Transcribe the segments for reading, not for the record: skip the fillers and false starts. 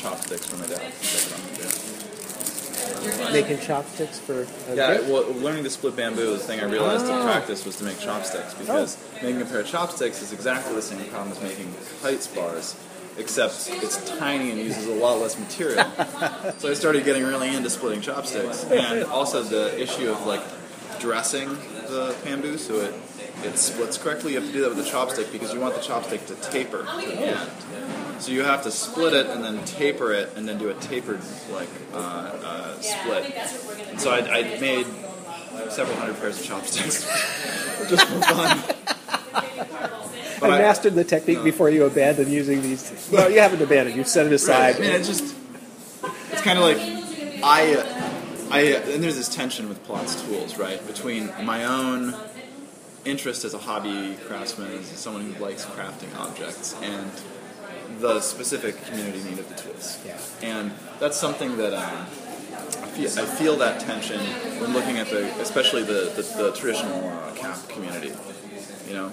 chopsticks for my dad. Making chopsticks for a Yeah, gift? well, learning to split bamboo, the thing I realized to practice was to make chopsticks, because making a pair of chopsticks is exactly the same problem as making kite spars, except it's tiny and uses a lot less material. So I started getting really into splitting chopsticks, and also the issue of like dressing the bamboo so it splits correctly. You have to do that with the chopstick because you want the chopstick to taper to the end. So you have to split it and then taper it and then do a tapered split. And so I made several hundred pairs of chopsticks just for fun. I mastered the technique before you abandoned using these. Well, you haven't abandoned. You set it aside. Right. I mean, it's kind of like and there's this tension with Plot's tools, right? Between my own interest as a hobby craftsman, as someone who likes crafting objects, and the specific community need of the tools. Yeah. And that's something that I feel that tension when looking at especially the traditional KAP community, you know,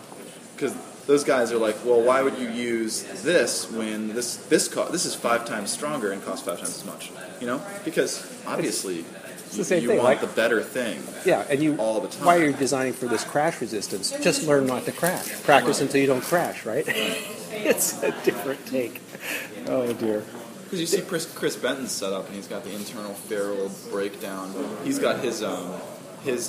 because those guys are like, well, why would you use this when this is 5 times stronger and costs 5 times as much, you know? Because obviously it's the same you thing, want right? the better thing. Yeah, and you all the time. Why are you designing for this crash resistance? Just learn not to crash. Practice until you don't crash, right? It's a different take. Oh dear. Because you see Chris Benton's setup, and he's got the internal ferrule breakdown. He's got his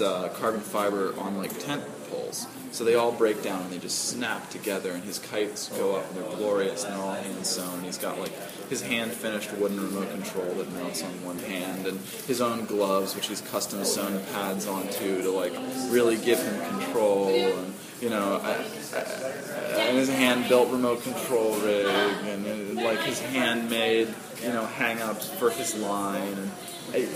carbon fiber on like tent poles, so they all break down and they just snap together. And his kites go up, and they're glorious, and they're all hand sewn. He's got like his hand finished wooden remote control that mounts on one hand, and his own gloves, which he's custom sewn pads onto to like really give him control. And you know, and his hand-built remote control rig, and like his handmade, you know, hang-ups for his line. And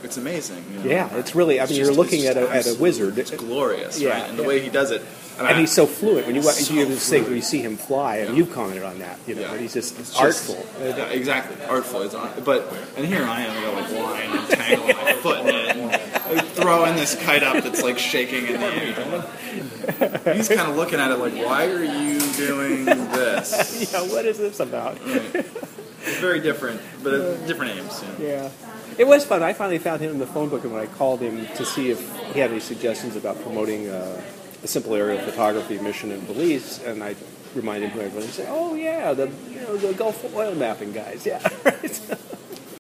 it's amazing. You know? Yeah, it's really. I mean, you're looking at a wizard. It's glorious, yeah, right? And the way he does it. And he's so fluid. When you do this thing where you see him fly, and you've commented on that, you know, but he's just artful. Yeah, exactly, artful. And here I am, I got like line and tangle my foot in it, and I throw in this kite up that's like shaking in the air. He's kind of looking at it like, why are you doing this? Yeah, what is this about? Right. It's very different, but different aims. Yeah. It was fun. I finally found him in the phone book, and when I called him to see if he had any suggestions about promoting a simple aerial photography mission in Belize, and I reminded him who I was, and he said, "Oh yeah, the Gulf oil mapping guys, yeah." Right.